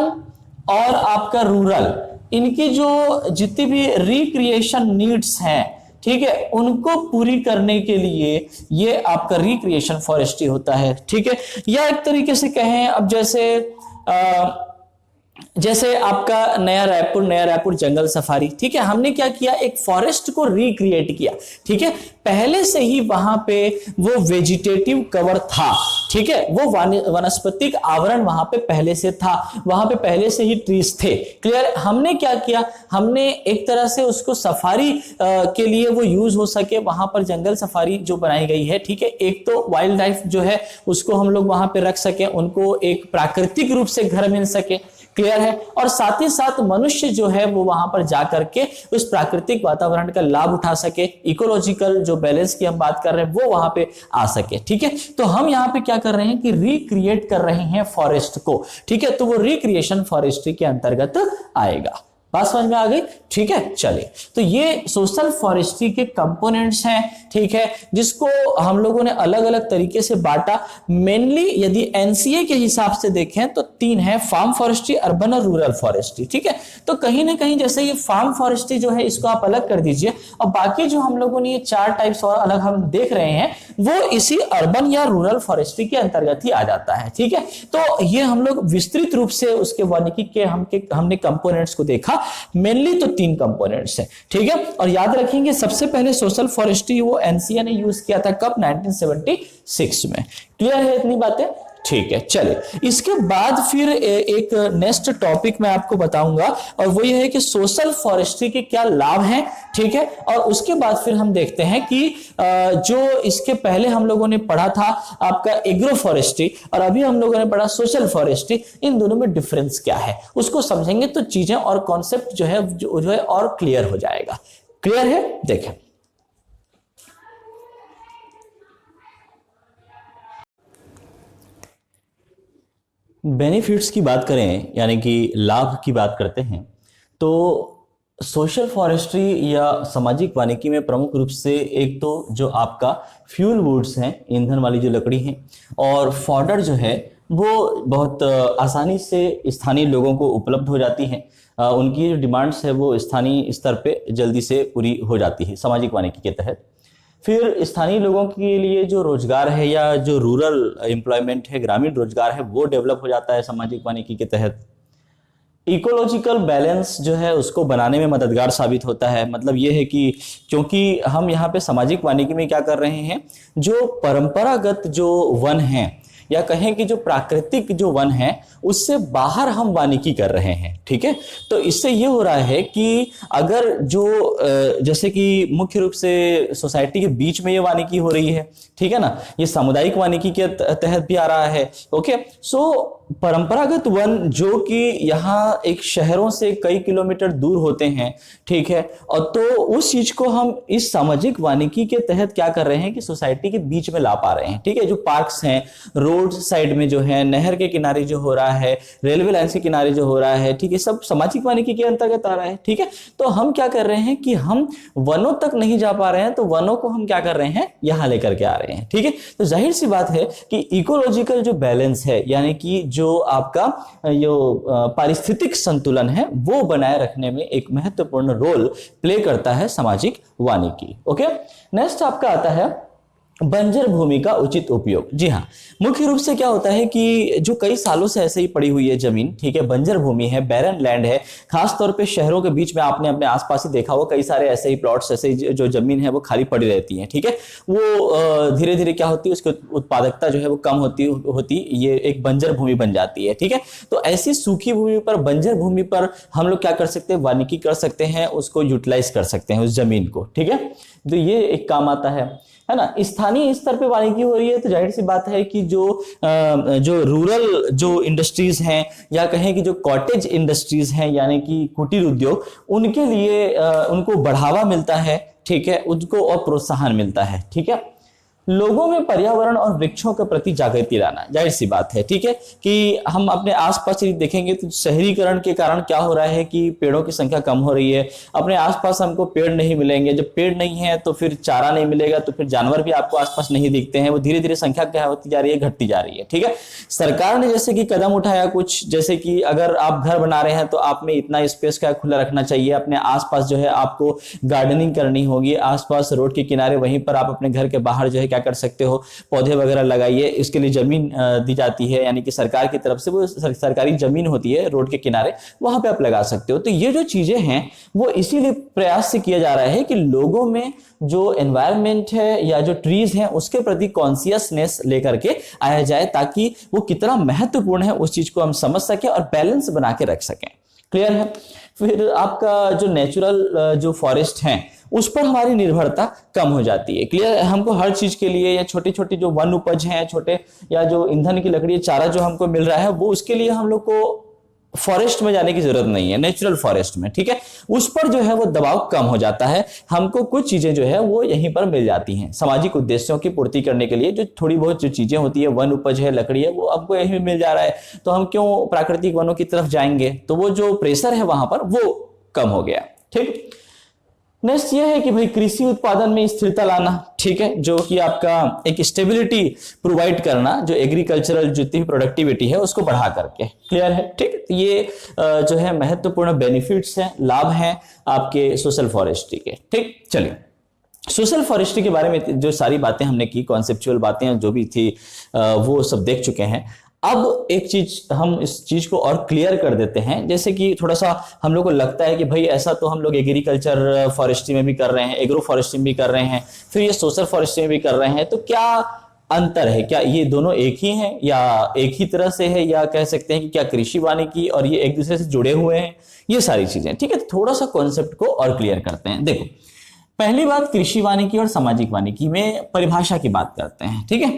और आपका रूरल, इनकी जो जितनी भी रिक्रिएशन नीड्स हैं, ठीक है, उनको पूरी करने के लिए ये आपका रिक्रिएशन फॉरेस्ट्री होता है, ठीक है। या एक तरीके से कहें, अब जैसे आपका नया रायपुर जंगल सफारी, ठीक है, हमने क्या किया, एक फॉरेस्ट को रिक्रिएट किया, ठीक है। पहले से ही वहां पे वो वेजिटेटिव कवर था, ठीक है, वो वनस्पतिक आवरण वहां पे पहले से था, वहां पे पहले से ही ट्रीज थे। क्लियर। हमने क्या किया, हमने एक तरह से उसको सफारी के लिए वो यूज हो सके, वहां पर जंगल सफारी जो बनाई गई है, ठीक है, एक तो वाइल्ड लाइफ जो है उसको हम लोग वहां पे रख सके, उनको एक प्राकृतिक रूप से घर मिल सके, क्लियर है, और साथ ही साथ मनुष्य जो है वो वहां पर जाकर के उस प्राकृतिक वातावरण का लाभ उठा सके, इकोलॉजिकल जो बैलेंस की हम बात कर रहे हैं वो वहां पे आ सके, ठीक है। तो हम यहां पे क्या कर रहे हैं कि रिक्रिएट कर रहे हैं फॉरेस्ट को, ठीक है, तो वो रिक्रिएशन फॉरेस्ट्री के अंतर्गत आएगा। बात समझ में आ गई, ठीक है। चलिए, तो ये सोशल फॉरेस्ट्री के कंपोनेंट्स हैं, ठीक है, जिसको हम लोगों ने अलग अलग तरीके से बांटा। मेनली यदि एनसीए के हिसाब से देखें तो 3 है, फार्म फॉरेस्ट्री, अर्बन और रूरल फॉरेस्ट्री, ठीक है। तो कहीं ना कहीं जैसे ये फार्म फॉरेस्ट्री जो है इसको आप अलग कर दीजिए, और बाकी जो हम लोगों ने ये 4 टाइप्स और अलग हम देख रहे हैं वो इसी अर्बन या रूरल फॉरेस्ट्री के अंतर्गत ही आ जाता है, ठीक है। तो ये हम लोग विस्तृत रूप से उसके वानिकी के हमने कंपोनेंट्स को देखा। मेनली तो 3 कंपोनेंट्स हैं, ठीक है। और याद रखेंगे सबसे पहले सोशल फॉरेस्ट्री वो एनसीए ने यूज किया था कब, 1976 में। क्लियर है इतनी बातें, ठीक है। चलिए, इसके बाद फिर एक नेक्स्ट टॉपिक मैं आपको बताऊंगा, और वो ये है कि सोशल फॉरेस्ट्री के क्या लाभ हैं, ठीक है। और उसके बाद फिर हम देखते हैं कि जो इसके पहले हम लोगों ने पढ़ा था आपका एग्रो फॉरेस्ट्री, और अभी हम लोगों ने पढ़ा सोशल फॉरेस्ट्री, इन दोनों में डिफरेंस क्या है उसको समझेंगे तो चीजें और कॉन्सेप्ट जो है और क्लियर हो जाएगा। क्लियर है, देखें। बेनिफिट्स की बात करें, यानी कि लाभ की बात करते हैं, तो सोशल फॉरेस्ट्री या सामाजिक वानिकी में प्रमुख रूप से एक तो जो आपका फ्यूल वुड्स हैं, ईंधन वाली जो लकड़ी है, और फॉडर जो है वो बहुत आसानी से स्थानीय लोगों को उपलब्ध हो जाती हैं। उनकी जो डिमांड्स है वो स्थानीय स्तर पे जल्दी से पूरी हो जाती है सामाजिक वानिकी के तहत। फिर स्थानीय लोगों के लिए जो रोजगार है या जो रूरल एम्प्लॉयमेंट है, ग्रामीण रोजगार है, वो डेवलप हो जाता है सामाजिक वानिकी के तहत। इकोलॉजिकल बैलेंस जो है उसको बनाने में मददगार साबित होता है। मतलब ये है कि क्योंकि हम यहाँ पे सामाजिक वानिकी में क्या कर रहे हैं, जो परंपरागत जो वन हैं या कहें कि जो प्राकृतिक जो वन है उससे बाहर हम वानिकी कर रहे हैं, ठीक है। तो इससे ये हो रहा है कि अगर जो जैसे कि मुख्य रूप से सोसाइटी के बीच में ये वानिकी हो रही है, ठीक है ना, ये सामुदायिक वानिकी के तहत भी आ रहा है, ओके। सो परंपरागत वन जो कि यहाँ एक शहरों से कई किलोमीटर दूर होते हैं, ठीक है, और तो उस चीज को हम इस सामाजिक वानिकी के तहत क्या कर रहे हैं कि सोसाइटी के बीच में ला पा रहे हैं, ठीक है। जो पार्क्स हैं, रोड साइड में जो है, नहर के किनारे जो हो रहा है, रेलवे लाइन के किनारे जो हो रहा है, ठीक है, सब सामाजिक वानिकी के अंतर्गत आ रहा है, ठीक है। तो हम क्या कर रहे हैं कि हम वनों तक नहीं जा पा रहे हैं, तो वनों को हम क्या कर रहे हैं, यहां लेकर के आ रहे हैं, ठीक है। तो जाहिर सी बात है कि इकोलॉजिकल जो बैलेंस है, यानी कि जो आपका जो पारिस्थितिक संतुलन है वो बनाए रखने में एक महत्वपूर्ण रोल प्ले करता है सामाजिक वानिकी, ओके। नेक्स्ट आपका आता है बंजर भूमि का उचित उपयोग। जी हाँ, मुख्य रूप से क्या होता है कि जो कई सालों से ऐसे ही पड़ी हुई है जमीन, ठीक है, बंजर भूमि है, बैरन लैंड है, खास तौर पे शहरों के बीच में आपने अपने आसपास ही देखा होगा कई सारे ऐसे ही प्लॉट्स, ऐसे ही जो जमीन है वो खाली पड़ी रहती है, ठीक है। वो धीरे धीरे क्या होती है, उसकी उत्पादकता जो है वो कम होती ये एक बंजर भूमि बन जाती है, ठीक है। तो ऐसी सूखी भूमि पर, बंजर भूमि पर हम लोग क्या कर सकते हैं, वानिकी कर सकते हैं, उसको यूटिलाइज कर सकते हैं उस जमीन को, ठीक है। तो ये एक काम आता है ना। स्थानीय स्तर पे वानिकी हो रही है तो जाहिर सी बात है कि जो रूरल जो इंडस्ट्रीज हैं, या कहें कि जो कॉटेज इंडस्ट्रीज हैं, यानी कि कुटीर उद्योग, उनके लिए उनको बढ़ावा मिलता है, ठीक है, उनको और प्रोत्साहन मिलता है, ठीक है। लोगों में पर्यावरण और वृक्षों के प्रति जागृति लाना, जाहिर सी बात है, ठीक है, कि हम अपने आसपास यदि देखेंगे तो शहरीकरण के कारण क्या हो रहा है कि पेड़ों की संख्या कम हो रही है। अपने आसपास हमको पेड़ नहीं मिलेंगे, जब पेड़ नहीं है तो फिर चारा नहीं मिलेगा, तो फिर जानवर भी आपको आसपास नहीं दिखते हैं, वो धीरे धीरे संख्या क्या होती जा रही है, घटती जा रही है, ठीक है। सरकार ने जैसे कि कदम उठाया कुछ, जैसे कि अगर आप घर बना रहे हैं तो आप में इतना स्पेस का खुला रखना चाहिए, अपने आसपास जो है आपको गार्डनिंग करनी होगी, आसपास रोड के किनारे, वहीं पर आप अपने घर के बाहर जो है क्या कर सकते हो, पौधे वगैरह लगाइए। इसके लिए जमीन दी जाती है, यानी कि सरकार की तरफ से वो सरकारी जमीन होती है रोड के किनारे, वहां पे आप लगा सकते हो। तो ये जो चीजें हैं वो इसीलिए प्रयास से किया जा रहा है कि लोगों में जो एनवायरनमेंट है या जो ट्रीज हैं उसके प्रति कॉन्शियसनेस लेकर के आया जाए, ताकि वो कितना महत्वपूर्ण है उस चीज को हम समझ सकें और बैलेंस बना के रख सकें। क्लियर है। फिर आपका जो नेचुरल जो फॉरेस्ट हैं उस पर हमारी निर्भरता कम हो जाती है। क्लियर है। हमको हर चीज के लिए, या छोटी छोटी जो वन उपज हैं, छोटे या जो ईंधन की लकड़ी, चारा जो हमको मिल रहा है, वो उसके लिए हम लोग को फॉरेस्ट में जाने की जरूरत नहीं है, नेचुरल फॉरेस्ट में, ठीक है। उस पर जो है वो दबाव कम हो जाता है, हमको कुछ चीजें जो है वो यहीं पर मिल जाती हैं। सामाजिक उद्देश्यों की पूर्ति करने के लिए जो थोड़ी बहुत जो चीजें होती है, वन उपज है, लकड़ी है, वो हमको यहीं मिल जा रहा है, तो हम क्यों प्राकृतिक वनों की तरफ जाएंगे। तो वो जो प्रेशर है वहां पर वो कम हो गया, ठीक। नेक्स्ट ये है कि भाई कृषि उत्पादन में स्थिरता लाना, ठीक है, जो कि आपका एक स्टेबिलिटी प्रोवाइड करना, जो एग्रीकल्चरल जितनी प्रोडक्टिविटी है उसको बढ़ा करके। क्लियर है, ठीक। तो ये जो है महत्वपूर्ण बेनिफिट्स हैं, लाभ हैं आपके सोशल फॉरेस्ट्री के, ठीक। चलिए, सोशल फॉरेस्ट्री के बारे में जो सारी बातें हमने की, कॉन्सेप्चुअल बातें जो भी थी वो सब देख चुके हैं। अब एक चीज हम इस चीज को और क्लियर कर देते हैं, जैसे कि थोड़ा सा हम लोग को लगता है कि भाई ऐसा तो हम लोग एग्रीकल्चर फॉरेस्ट्री में भी कर रहे हैं, एग्रो फॉरेस्ट्री में भी कर रहे हैं, फिर ये सोशल फॉरेस्ट्री में भी कर रहे हैं, तो क्या अंतर है, क्या ये दोनों एक ही हैं या एक ही तरह से है, या कह सकते हैं कि क्या कृषि वानिकी और ये एक दूसरे से जुड़े हुए हैं, ये सारी चीजें, ठीक है। तो थोड़ा सा कॉन्सेप्ट को और क्लियर करते हैं। देखो, पहली बात, कृषि वानिकी और सामाजिक वानिकी में परिभाषा की बात करते हैं, ठीक है।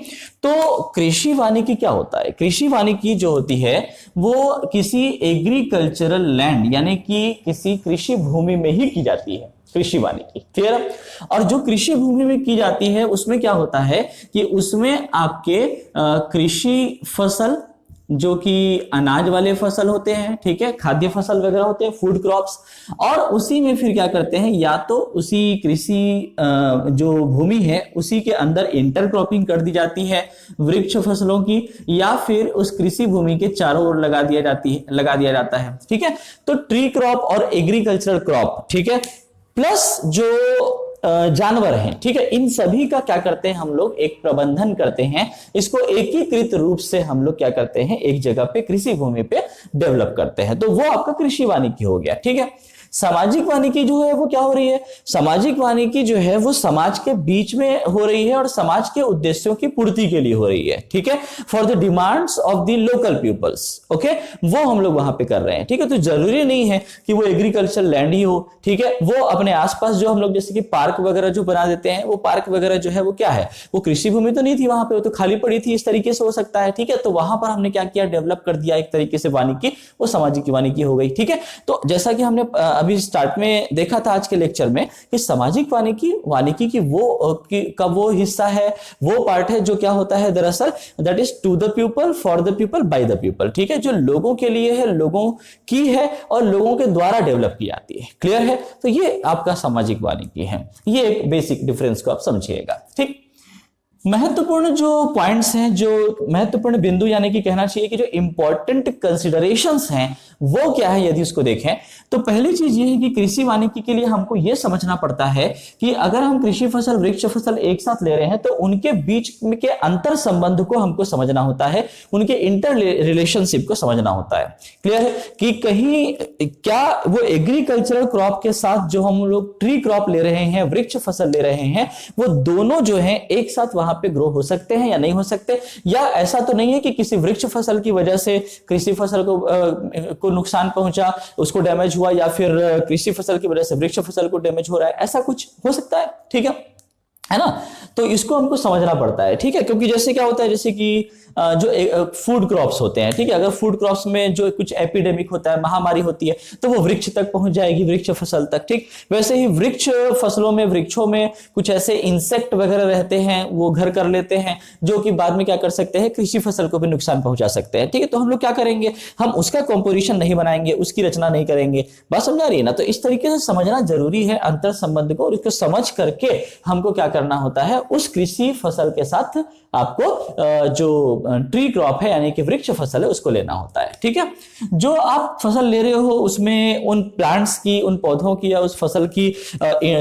तो कृषि वानिकी क्या होता है? कृषि वानिकी जो होती है वो किसी एग्रीकल्चरल लैंड, यानी कि किसी कृषि भूमि में ही की जाती है, कृषि वानिकी। क्लियर। और जो कृषि भूमि में की जाती है उसमें क्या होता है कि उसमें आपके कृषि फसल, जो कि अनाज वाले फसल होते हैं, ठीक है, खाद्य फसल वगैरह होते हैं, फूड क्रॉप्स, और उसी में फिर क्या करते हैं, या तो उसी कृषि जो भूमि है उसी के अंदर इंटरक्रॉपिंग कर दी जाती है वृक्ष फसलों की, या फिर उस कृषि भूमि के चारों ओर लगा दिया जाता है, ठीक है। तो ट्री क्रॉप और एग्रीकल्चरल क्रॉप, ठीक है, प्लस जो जानवर हैं, ठीक है, इन सभी का क्या करते हैं हम लोग, एक प्रबंधन करते हैं, इसको एकीकृत रूप से हम लोग क्या करते हैं, एक जगह पे कृषि भूमि पे डेवलप करते हैं। तो वो आपका कृषि वानिकी हो गया, ठीक है। सामाजिक वानिकी जो है वो क्या हो रही है, सामाजिक वानिकी जो है वो समाज के बीच में हो रही है और समाज के उद्देश्यों की पूर्ति के लिए हो रही है, ठीक है, for the demands of the local peoples, okay, वो हम लोग वहां पे कर रहे हैं, ठीक है। तो जरूरी नहीं है कि वो एग्रीकल्चर लैंड ही हो, ठीक है, वो अपने आसपास जो हम लोग जैसे कि पार्क वगैरह जो बना देते हैं, वो पार्क वगैरह जो है वो क्या है, वो कृषि भूमि तो नहीं थी वहां पे, वो तो खाली पड़ी थी, इस तरीके से हो सकता है, ठीक है। तो वहां पर हमने क्या किया, डेवलप कर दिया एक तरीके से वानिकी, वो सामाजिक वानिकी हो गई, ठीक है। तो जैसा कि हमने अभी स्टार्ट में देखा था आज के लेक्चर में कि सामाजिक वानिकी की वो हिस्सा है, वो पार्ट है जो क्या होता है दरअसल, that is to the people, for the people, by the people, ठीक है, जो लोगों के लिए है, लोगों की है और लोगों के द्वारा डेवलप की जाती है। क्लियर है। तो ये आपका सामाजिक वानिकी है, ये एक बेसिक डिफरेंस को आप समझिएगा, ठीक। महत्वपूर्ण जो पॉइंट्स हैं, जो महत्वपूर्ण बिंदु यानी कि कहना चाहिए कि जो इंपॉर्टेंट कंसिडरेशंस हैं वो क्या है यदि उसको देखें तो पहली चीज ये है कि कृषि वानिकी के लिए हमको ये समझना पड़ता है कि अगर हम कृषि फसल वृक्ष फसल एक साथ ले रहे हैं तो उनके बीच के अंतर संबंध को हमको समझना होता है, उनके इंटर रिलेशनशिप को समझना होता है। क्लियर है कि कहीं क्या वो एग्रीकल्चरल क्रॉप के साथ जो हम लोग ट्री क्रॉप ले रहे हैं, वृक्ष फसल ले रहे हैं, वो दोनों जो है एक साथ वहां पे ग्रो हो सकते हैं या नहीं हो सकते, या ऐसा तो नहीं है कि किसी वृक्ष फसल की वजह से कृषि फसल को नुकसान पहुंचा, उसको डैमेज हुआ, या फिर कृषि फसल की वजह से वृक्ष फसल को डैमेज हो रहा है, ऐसा कुछ हो सकता है। ठीक है ना, तो इसको हमको समझना पड़ता है। ठीक है, क्योंकि जैसे क्या होता है, जैसे कि जो फूड क्रॉप्स होते हैं, ठीक है, अगर फूड क्रॉप्स में जो कुछ एपिडेमिक होता है, महामारी होती है, तो वो वृक्ष तक पहुंच जाएगी, वृक्ष फसल तक। ठीक, वैसे ही वृक्ष फसलों में, वृक्षों में कुछ ऐसे इंसेक्ट वगैरह रहते हैं, वो घर कर लेते हैं, जो कि बाद में क्या कर सकते हैं, कृषि फसल को भी नुकसान पहुंचा सकते हैं। ठीक है, तो हम लोग क्या करेंगे, हम उसका कॉम्पोजिशन नहीं बनाएंगे, उसकी रचना नहीं करेंगे। बात समझा रही है ना? तो इस तरीके से समझना जरूरी है अंतर संबंध को, और इसको समझ करके हमको क्या करना होता है, उस कृषि फसल के साथ आपको जो ट्री क्रॉप है यानी कि वृक्ष फसल है उसको लेना होता है। ठीक है, जो आप फसल ले रहे हो उसमें उन प्लांट्स की, उन पौधों की या उस फसल की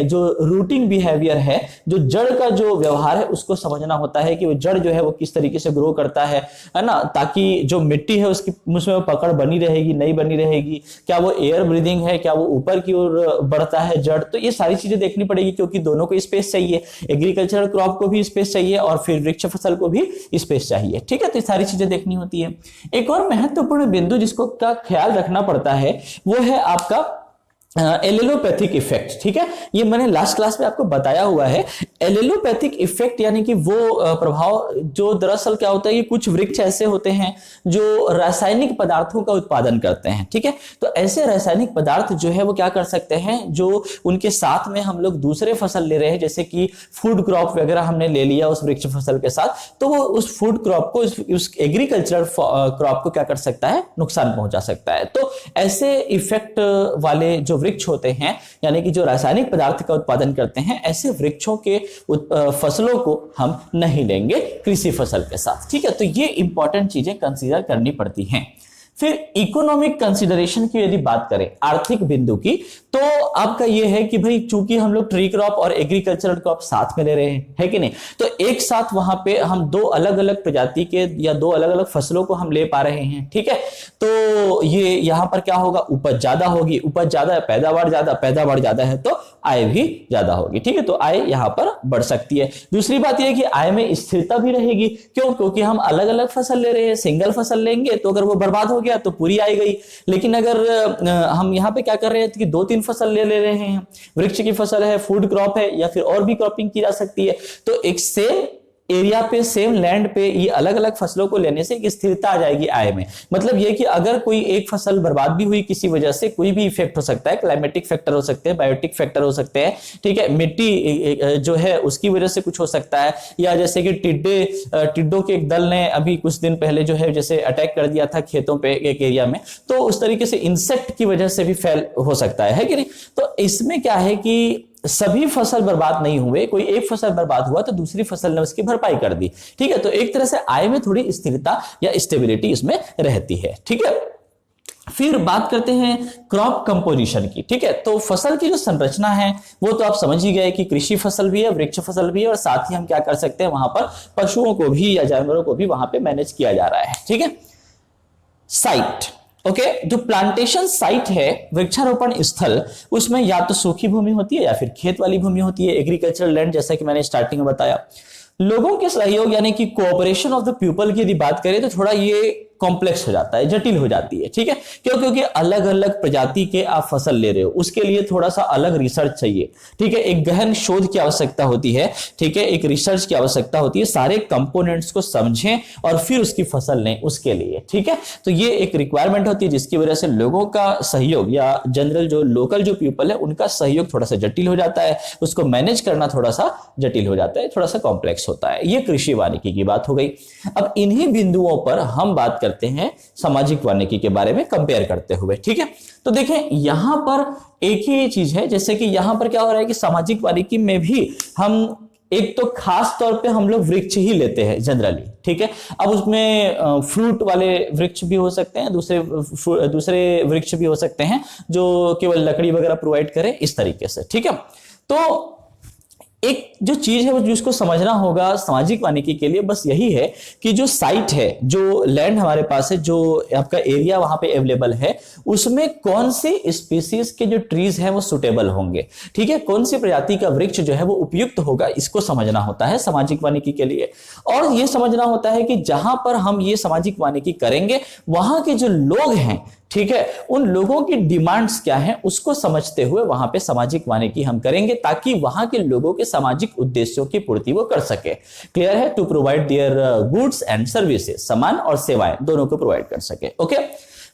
जो रूटिंग बिहेवियर है, जो जड़ का जो व्यवहार है, उसको समझना होता है कि वो जड़ जो है वो किस तरीके से ग्रो करता है ना, ताकि जो मिट्टी है उसकी उसमें पकड़ बनी रहेगी, नहीं बनी रहेगी, क्या वो एयर ब्रीदिंग है, क्या वो ऊपर की ओर बढ़ता है जड़, तो ये सारी चीजें देखनी पड़ेगी, क्योंकि दोनों को स्पेस चाहिए, एग्रीकल्चरल क्रॉप को भी स्पेस चाहिए और फिर वृक्ष फसल को भी स्पेस चाहिए। ठीक है, तो ये सारी चीजें देखनी होती है। एक और महत्वपूर्ण बिंदु जिसको का ख्याल रखना पड़ता है वो है आपका एलेलोपैथिक इफेक्ट। ठीक है, ये मैंने लास्ट क्लास में आपको बताया हुआ है। एलेलोपैथिक इफेक्ट यानी कि वो प्रभाव जो दरअसल क्या होता है कि कुछ वृक्ष ऐसे होते हैं जो रासायनिक पदार्थों का उत्पादन करते हैं। ठीक है, तो ऐसे रासायनिक पदार्थ जो है वो क्या कर सकते हैं, जो उनके साथ में हम लोग दूसरे फसल ले रहे हैं, जैसे कि फूड क्रॉप वगैरह हमने ले लिया उस वृक्ष फसल के साथ, तो वो उस फूड क्रॉप को, उस एग्रीकल्चरल क्रॉप को क्या कर सकता है, नुकसान पहुंचा सकता है। तो ऐसे इफेक्ट वाले जो वृक्ष होते हैं यानी कि जो रासायनिक पदार्थ का उत्पादन करते हैं, ऐसे वृक्षों के फसलों को हम नहीं लेंगे कृषि फसल के साथ। ठीक है, तो ये इंपॉर्टेंट चीजें कंसीडर करनी पड़ती हैं। फिर इकोनॉमिक कंसिडरेशन की यदि बात करें, आर्थिक बिंदु की, तो आपका यह है कि भाई चूंकि हम लोग ट्री क्रॉप और एग्रीकल्चरल क्रॉप साथ में ले रहे हैं, है कि नहीं, तो एक साथ वहां पे हम दो अलग अलग प्रजाति के या दो अलग अलग फसलों को हम ले पा रहे हैं। ठीक है, तो ये यहां पर क्या होगा, उपज ज्यादा होगी, उपज ज्यादा है, पैदावार ज्यादा है तो आय भी ज्यादा होगी। ठीक है, तो आय यहां पर बढ़ सकती है। दूसरी बात यह है कि आय में स्थिरता भी रहेगी। क्यों? क्योंकि हम अलग अलग फसल ले रहे हैं, सिंगल फसल लेंगे तो अगर वो बर्बाद हो गया तो पूरी आय गई, लेकिन अगर हम यहाँ पे क्या कर रहे हैं कि 2-3 फसल ले रहे हैं, वृक्ष की फसल है, फूड क्रॉप है, या फिर और भी क्रॉपिंग की जा सकती है, तो एक सेम एरिया पे, सेम लैंड पे ये अलग अलग फसलों को लेने से एक स्थिरता आ जाएगी आय में। मतलब ये कि अगर कोई एक फसल बर्बाद भी हुई किसी वजह से, कोई भी इफेक्ट हो सकता है, क्लाइमेटिक फैक्टर हो सकते हैं, बायोटिक फैक्टर हो सकते हैं, ठीक है, मिट्टी जो है उसकी वजह से कुछ हो सकता है, या जैसे कि टिड्डों के एक दल ने अभी कुछ दिन पहले जो है जैसे अटैक कर दिया था खेतों पे एक एरिया में, तो उस तरीके से इंसेक्ट की वजह से भी फैल हो सकता है कि नहीं। तो इसमें क्या है कि सभी फसल बर्बाद नहीं हुए, कोई एक फसल बर्बाद हुआ तो दूसरी फसल ने उसकी भरपाई कर दी। ठीक है, तो एक तरह से आय में थोड़ी स्थिरता या स्टेबिलिटी इसमें रहती है। ठीक है, फिर बात करते हैं क्रॉप कंपोजिशन की। ठीक है, तो फसल की जो संरचना है वो तो आप समझ ही गए कि कृषि फसल भी है, वृक्ष फसल भी है, और साथ ही हम क्या कर सकते हैं, वहां पर पशुओं को भी या जानवरों को भी वहां पे मैनेज किया जा रहा है। ठीक है, साइट, ओके, जो प्लांटेशन साइट है, वृक्षारोपण स्थल, उसमें या तो सूखी भूमि होती है या फिर खेत वाली भूमि होती है, एग्रीकल्चरल लैंड, जैसा कि मैंने स्टार्टिंग में बताया। लोगों के सहयोग यानी कि कोऑपरेशन ऑफ द पीपल की यदि बात करें तो थोड़ा ये कॉम्प्लेक्स हो जाता है, जटिल हो जाती है। ठीक है, क्यों? क्योंकि अलग अलग प्रजाति के आप फसल ले रहे हो, उसके लिए थोड़ा सा अलग रिसर्च चाहिए। ठीक है, एक गहन शोध की आवश्यकता होती है। ठीक है, एक रिसर्च की आवश्यकता होती है, सारे कंपोनेंट्स को समझें और फिर उसकी फसल लें उसके लिए। ठीक है, तो ये एक रिक्वायरमेंट होती है जिसकी वजह से लोगों का सहयोग या जनरल जो लोकल जो पीपल है उनका सहयोग थोड़ा सा जटिल हो जाता है, उसको मैनेज करना थोड़ा सा जटिल हो जाता है, थोड़ा सा कॉम्प्लेक्स होता है। ये कृषि वानिकी की बात हो गई। अब इन्हीं बिंदुओं पर हम बात करते हैं सामाजिक वानिकी के बारे में कंपेयर करते हुए। ठीक है, तो देखें यहां पर एक ही चीज है, जैसे कि यहां पर क्या हो रहा है कि सामाजिक वानिकी में भी हम एक तो खास तौर पे हम लोग वृक्ष ही लेते हैं जनरली, ठीक है। अब उसमें फ्रूट वाले वृक्ष भी हो सकते हैं, दूसरे वृक्ष भी हो सकते हैं जो केवल लकड़ी वगैरह प्रोवाइड करें, इस तरीके से, ठीक है। तो एक जो चीज है वो जिसको समझना होगा सामाजिक वानिकी के लिए, बस यही है कि जो साइट है, जो लैंड हमारे पास है, जो आपका एरिया वहां पे अवेलेबल है, उसमें कौन सी स्पीसीज के जो ट्रीज हैं वो सुटेबल होंगे, ठीक है। कौन सी प्रजाति का वृक्ष जो है वो उपयुक्त होगा, इसको समझना होता है सामाजिक वानिकी के लिए। और ये समझना होता है कि जहां पर हम ये सामाजिक वानिकी करेंगे वहां के जो लोग हैं, ठीक है, उन लोगों की डिमांड्स क्या हैं उसको समझते हुए वहां पे सामाजिक वानिकी हम करेंगे, ताकि वहां के लोगों के सामाजिक उद्देश्यों की पूर्ति वो कर सके। क्लियर है? To provide their goods and services, सामान और सेवाएं दोनों को प्रोवाइड कर सके। ओके।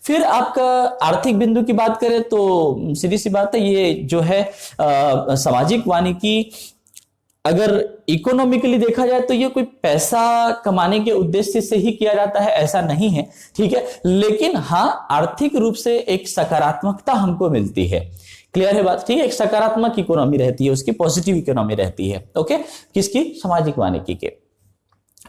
फिर आपका आर्थिक बिंदु की बात करें तो सीधी सी बात है, ये जो है सामाजिक वानिकी अगर इकोनॉमिकली देखा जाए तो ये कोई पैसा कमाने के उद्देश्य से ही किया जाता है ऐसा नहीं है, ठीक है। लेकिन हाँ, आर्थिक रूप से एक सकारात्मकता हमको मिलती है। क्लियर है बात? ठीक है, एक सकारात्मक इकोनॉमी रहती है, उसकी पॉजिटिव इकोनॉमी रहती है। ओके, किसकी? सामाजिक वानिकी के।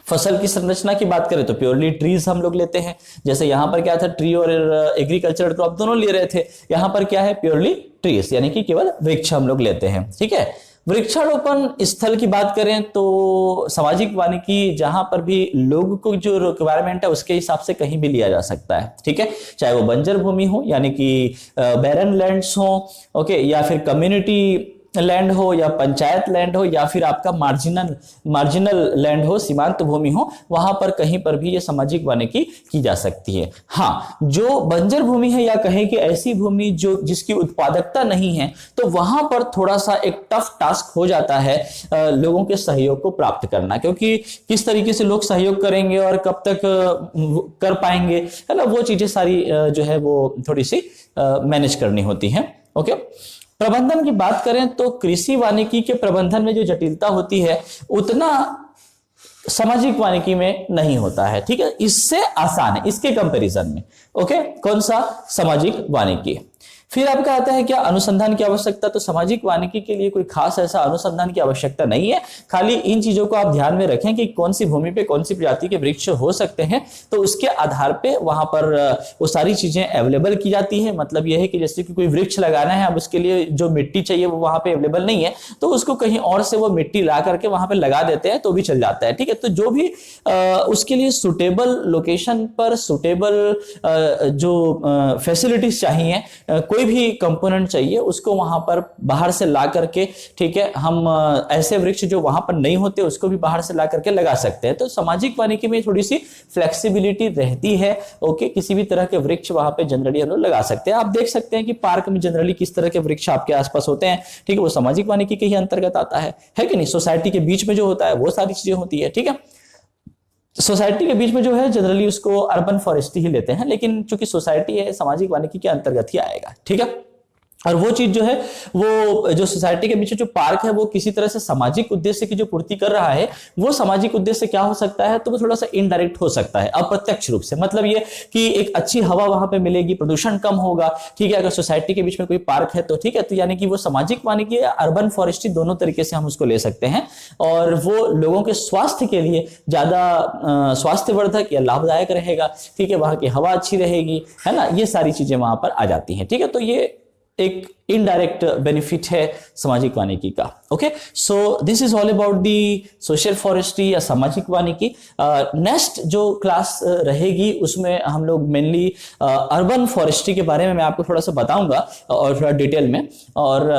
फसल की संरचना की बात करें तो प्योरली ट्रीज हम लोग लेते हैं। जैसे यहां पर क्या था, ट्री और एग्रीकल्चरल क्रॉप दोनों ले रहे थे, यहां पर क्या है, प्योरली ट्रीज, यानी कि केवल वृक्ष हम लोग लेते हैं, ठीक है। वृक्षारोपण स्थल की बात करें तो सामाजिक वानिकी जहां पर भी लोगों को जो रिक्वायरमेंट है उसके हिसाब से कहीं भी लिया जा सकता है, ठीक है। चाहे वो बंजर भूमि हो यानी कि बैरन लैंड्स हो, ओके, या फिर कम्युनिटी लैंड हो, या पंचायत लैंड हो, या फिर आपका मार्जिनल लैंड हो, सीमांत भूमि हो, वहां पर कहीं पर भी ये सामाजिक वानिकी की जा सकती है। हाँ, जो बंजर भूमि है या कहें कि ऐसी भूमि जो जिसकी उत्पादकता नहीं है, तो वहां पर थोड़ा सा एक टफ टास्क हो जाता है लोगों के सहयोग को प्राप्त करना, क्योंकि किस तरीके से लोग सहयोग करेंगे और कब तक कर पाएंगे, है ना, वो चीजें सारी जो है वो थोड़ी सी मैनेज करनी होती है। ओके। प्रबंधन की बात करें तो कृषि वानिकी के प्रबंधन में जो जटिलता होती है उतना सामाजिक वानिकी में नहीं होता है, ठीक है। इससे आसान है इसके कंपैरिजन में। ओके, कौन सा? सामाजिक वानिकी। फिर आपका आता है क्या? अनुसंधान की आवश्यकता। तो सामाजिक वानिकी के लिए कोई खास ऐसा अनुसंधान की आवश्यकता नहीं है, खाली इन चीजों को आप ध्यान में रखें कि कौन सी भूमि पे कौन सी प्रजाति के वृक्ष हो सकते हैं, तो उसके आधार पे वहां पर वो सारी चीजें अवेलेबल की जाती है। मतलब यह है कि जैसे कि कोई वृक्ष लगाना है, अब उसके लिए जो मिट्टी चाहिए वो वहां पे अवेलेबल नहीं है, तो उसको कहीं और से वो मिट्टी ला करके वहां पे लगा देते हैं तो भी चल जाता है, ठीक है। तो जो भी उसके लिए सुटेबल लोकेशन पर सुटेबल जो फैसिलिटीज चाहिए, कोई भी कंपोनेंट चाहिए, उसको वहां पर बाहर से ला करके, ठीक है, हम ऐसे वृक्ष जो वहां पर नहीं होते उसको भी बाहर से ला करके लगा सकते हैं। तो सामाजिक वानिकी में थोड़ी सी फ्लेक्सिबिलिटी रहती है। ओके, किसी भी तरह के वृक्ष वहां पे जनरली हम लोग लगा सकते हैं। आप देख सकते हैं कि पार्क में जनरली किस तरह के वृक्ष आपके आसपास होते हैं, ठीक है, वो सामाजिक वानिकी के ही अंतर्गत आता है कि नहीं। सोसाइटी के बीच में जो होता है वो सारी चीजें होती है, ठीक है। सोसाइटी के बीच में जो है जनरली उसको अर्बन फॉरेस्ट्री ही लेते हैं, लेकिन चूंकि सोसाइटी है सामाजिक वानिकी के अंतर्गत ही आएगा, ठीक है। और वो चीज जो है वो जो सोसाइटी के बीच जो पार्क है वो किसी तरह से सामाजिक उद्देश्य की जो पूर्ति कर रहा है, वो सामाजिक उद्देश्य क्या हो सकता है, तो वो थोड़ा सा इनडायरेक्ट हो सकता है, अप्रत्यक्ष रूप से। मतलब ये कि एक अच्छी हवा वहां पे मिलेगी, प्रदूषण कम होगा, ठीक है, अगर सोसाइटी के बीच में कोई पार्क है तो, ठीक है। तो यानी कि वो सामाजिक वानिकी या अर्बन फॉरेस्ट्री दोनों तरीके से हम उसको ले सकते हैं, और वो लोगों के स्वास्थ्य के लिए ज्यादा स्वास्थ्यवर्धक या लाभदायक रहेगा, ठीक है। वहां की हवा अच्छी रहेगी, है ना, ये सारी चीजें वहां पर आ जाती हैं, ठीक है। तो ये एक इनडायरेक्ट बेनिफिट है सामाजिक वानिकी का। Okay, so this is all about the social forestry या सामाजिक वानिकी। नेक्स्ट जो क्लास रहेगी उसमें हम लोग मेनली अर्बन फॉरेस्ट्री के बारे में मैं आपको थोड़ा सा बताऊंगा और थोड़ा डिटेल में, और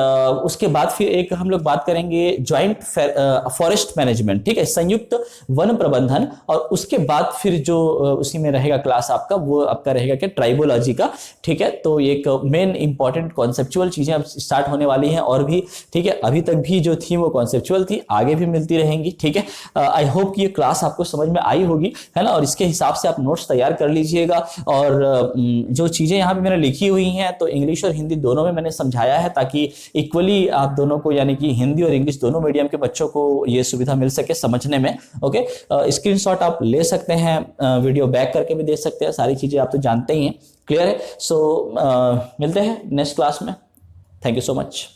उसके बाद फिर एक हम लोग बात करेंगे ज्वाइंट फॉरेस्ट मैनेजमेंट, ठीक है, संयुक्त वन प्रबंधन। और उसके बाद फिर जो उसी में रहेगा क्लास आपका, वो आपका रहेगा क्या, ट्राइबोलॉजी का, ठीक है। तो एक मेन इंपॉर्टेंट कॉन्सेप्चुअल चीजें अब स्टार्ट होने वाली हैं और भी, ठीक है। अभी तक भी जो थी वो कॉन्सेप्चुअल थी, आगे भी मिलती रहेंगी, ठीक है। आई होप कि ये क्लास आपको समझ में आई होगी, है ना, और इसके हिसाब से आप नोट्स तैयार कर लीजिएगा। और जो चीजें यहाँ पे मैंने लिखी हुई हैं तो इंग्लिश और हिंदी दोनों में मैंने समझाया है, ताकि इक्वली आप दोनों को, यानी कि हिंदी और इंग्लिश दोनों मीडियम के बच्चों को ये सुविधा मिल सके समझने में। ओके, स्क्रीनशॉट आप ले सकते हैं, वीडियो बैक करके भी दे सकते हैं, सारी चीजें आप तो जानते ही हैं। क्लियर है? सो मिलते हैं नेक्स्ट क्लास में। Thank you so much.